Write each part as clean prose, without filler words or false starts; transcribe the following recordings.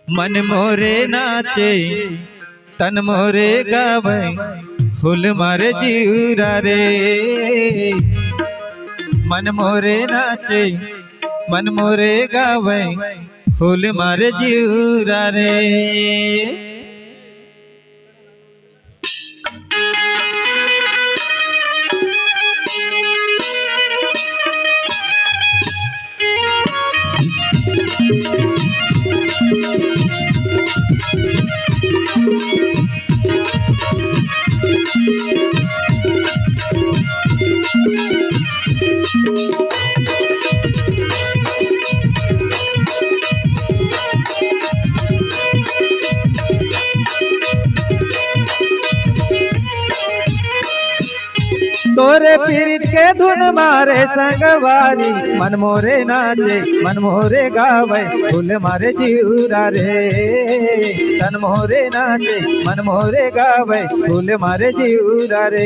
मन मोरे नाचे तन मोरे गावे फूल मारे जीरा रे। मन मोरे नाचे मन मोरे गावे फूल मारे जीरा रे। तोरे पीरित के धुन मारे संगवारी मन मोरे नाचे मन मोरे गावे फूल मारे जीरा रे। तन मोरे नाचे मन मोरे गावे फूल मारे जीरा रे।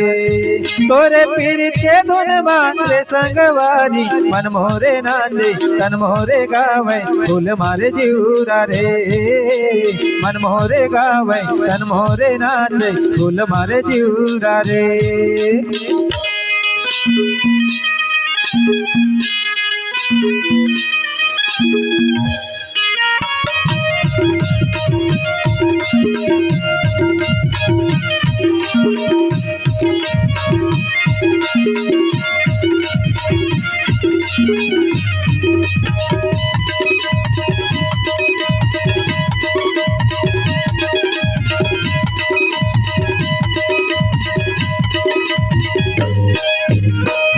तोरे पीरित के धुन मारे संगवारी मन मोरे नाचे तन मोरे गावे फूल मारे जीरा रे। मन मोरे गावे तन मोरे नाचे फूल मारे जीरा रे।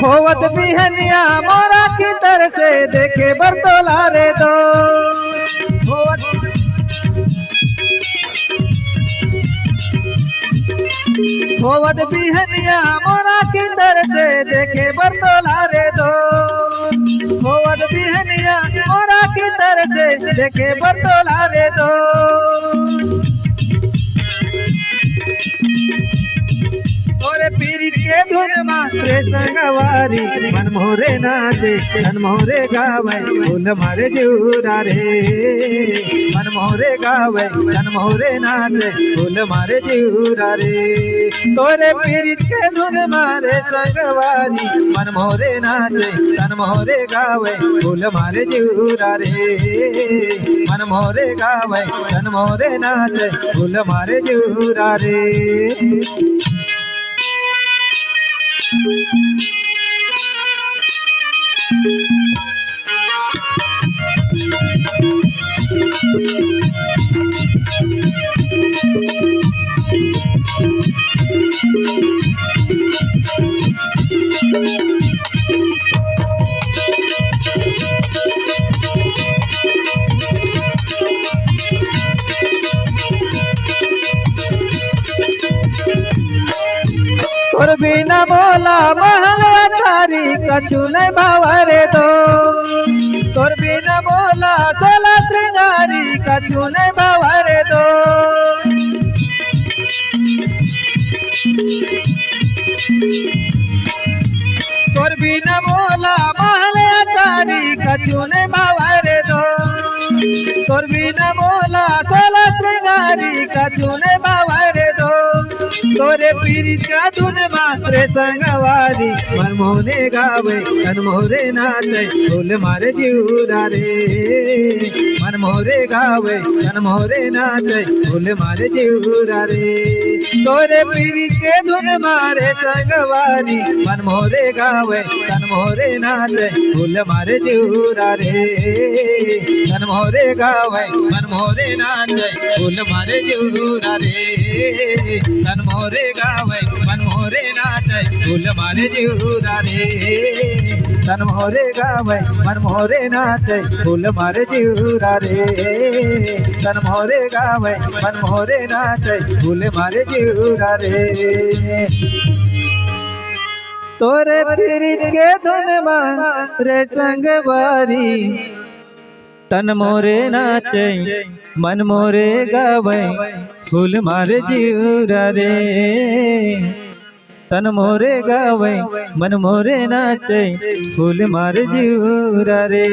होवत बिहनिया मोरा की तरह से देखे बरतोला रे दो। होवत बिहनिया मोरा की तरह से देखे बरतोला रे दो। होवत बिहनिया मोरा की तरह से देखे बरतोला रे दो। तोरे पीरित के धुन मारे संगवारी मन मोरे नाचे तन मोरे गावे फूल मारे जीरा रे। मन मोरे गावे तन मोरे नाचे फूल मारे जीरा रे। तोरे पीरित के धुन मारे संगवारी मन मोरे नाचे तन मोरे गावे फूल मारे जीरा रे। मन मोरे गावे तन मोरे नाचे फूल मारे जीरा रे। तोर बिना बोला महल अटारी कछु नहीं बावरे दो। तोर बिना बोला सोला श्रृंगारी कछु नहीं बावरे दो। तोर बिना बोला महल अटारी कछु नहीं बावरे दो। तोर बिना बोला सोला श्रृंगारी कछु नहीं बावरे दो। तोरे पीरित का धुन मारे संगवारी मन मोरे गावे तन मोरे नाचे फूल मारे जीरा रे। मन मोरे गावे तन मोरे नाचे फूल मारे जीरा रे। तोरे पीरित के धुन मारे संगवारी मन मोरे गावे तन मोरे नाचे फूल मारे जीरा रे। तन मोरे गावे मन मोरे नाचे फूल मारे जीरा रे। तन मोरे गावे मन मोरे नाचे फूल मारे जीरा रे। तन मोरे गावे मन मोरे नाचे फूल मारे जीरा रे। तन मोरे गावे मन मोरे नाचे फूल मारे जीरा रे। तोरे पीरित के धुन मारे संगवारी तन मोरे नाचे मन मोरे गावे फूल मारे जीरा रे। तन मोरे गावे मन मोरे नाचे फूल मारे जीरा रे।